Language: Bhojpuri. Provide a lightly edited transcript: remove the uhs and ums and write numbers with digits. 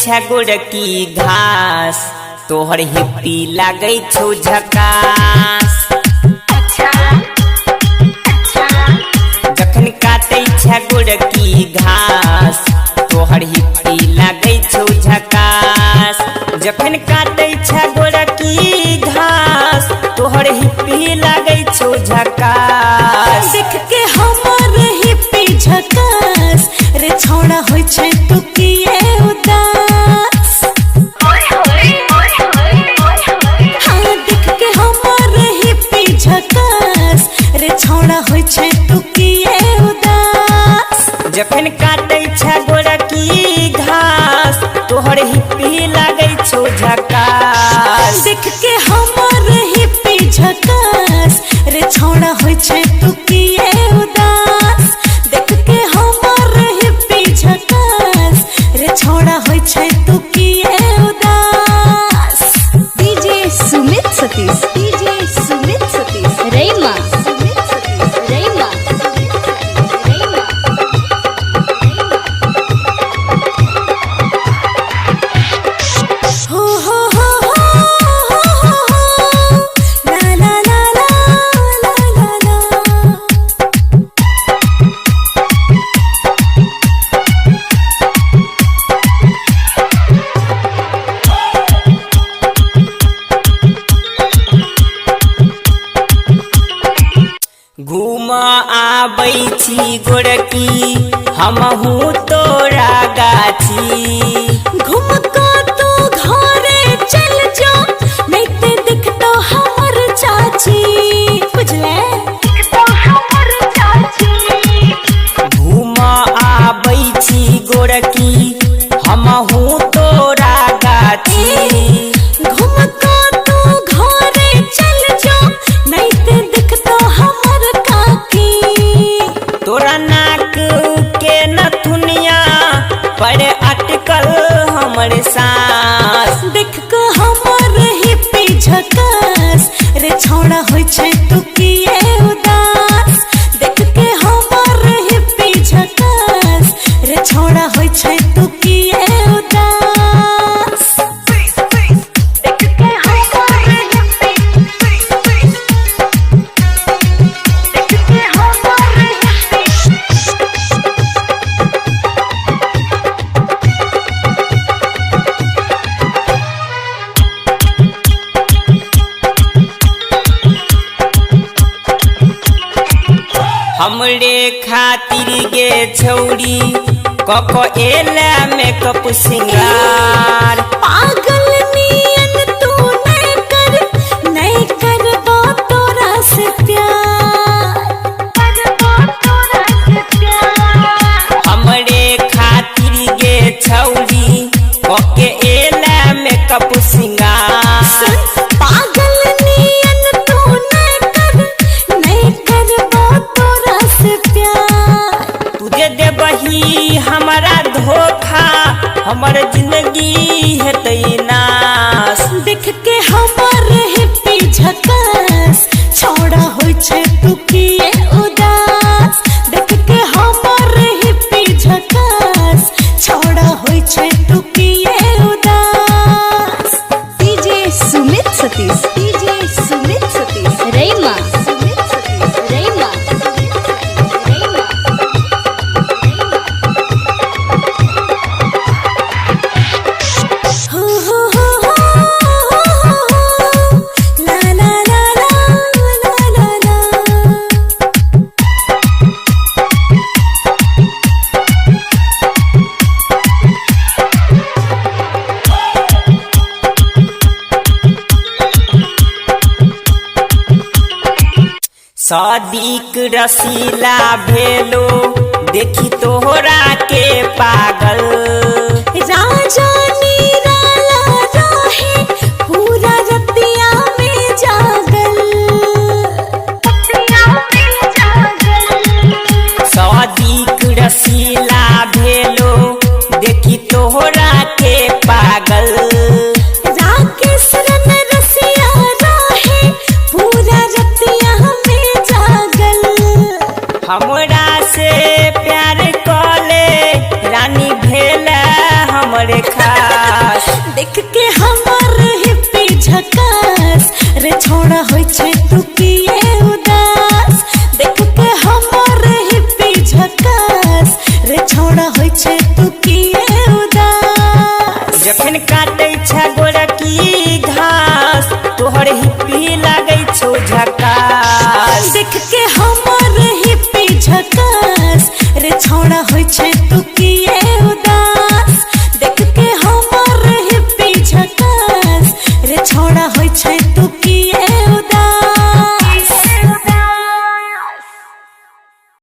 छा गोरकी घास तोहर हिप्पी लागे छौ झकास। जखन काटे छा गोरकी घास तोहर हिप्पी लागे छौ झकास। जखन काटे छा गोरकी घास तोहर हिप्पी लागे छौ झकास। देख के हमर हिप्पी झकास रे छोड़ा होय छै तू किए उदास। हाँ देख के हमर हिप्पी झकास रे छोड़ा होय छै तू किए उदास। जखन काटे छा गोरकी घास तोहर हिप्पी लागे छौ झकास। देख के हमर हिप्पी झकास रे छोड़ा होय छै तू किए उदास। देख के हमर हिप्पी झकास रे छोड़ा होय छै तू किए उदास। DJ Sumit Satish, DJ Sumit Satish, रैमा Sumit Satish, रैमा रैमा। हो हो हो हो ला ला ला ला ला ला ला। घूम आबै छी गोरकी हमहू तोरा गाछी। घूम को तू घरे चल जा नहीं ते दिखतो हमर चाची। बुझले घूम आबै छी गोरकी हमहू तोरा गाछी। घूम को तू घरे चल जा नहीं ते दिखतो हमर काकी। तोरा नाक के नथुनिया पर अटकल हमर सांस। देख को हमर हिप्पी झकास रे छोड़ा होय छै तू किए उदास। देख के हमर हिप्पी झकास रे छोड़ा होय छै तू किए उदास। देख के हमर हिप्पी देख के हमर हिप्पी। हमरे खातिर गे छौरी कको एला मेकअप सिंगार। पागल नियन तू नहीं करबो तोरा से प्यार। हमरे खातिर गे छौरी कके एला मेकअप सिंगार। पागल नियन तू नहीं करबो तोरा से प्यार। तुझे देबही हमारा धोखा हमर जिंदगी हेतै नाश। देख के हमर हिप्पी झकास छोड़ा होय छै तू किए उदास। देख के हमर हिप्पी झकास छोड़ा होय छै तू किए उदास। DJ Sumit Satish, DJ Sumit Satish, रैमा Sumit Satish, रैमा रैमा। हो हो हो हो ला ला ला ला ला ला ला। सदीक रसीला भेलो देखी तोहरा के पागल। राजा निराला रहे पूरा रतिया में जागल। सदीक रसीला भेलो देखी तोहरा के पागल। राकेश रन रसिया रहे पूरा रतिया में जागल। हमरा से प्यार कले रानी भेला हमरे खा। छौड़ा होइ छै तू किए उदास देख के हमर हिप्पी झकास रे छौड़ा होइ छै तू किए उदास जखन काटे छ गोरकी घास तोहर हिप्पी लागै छौ झकास देख के हमर हिप्पी झकास रे छौड़ा होइ छै तू किए उदास देख के हमर हिप्पी झकास रे छौड़ा होइ छै तू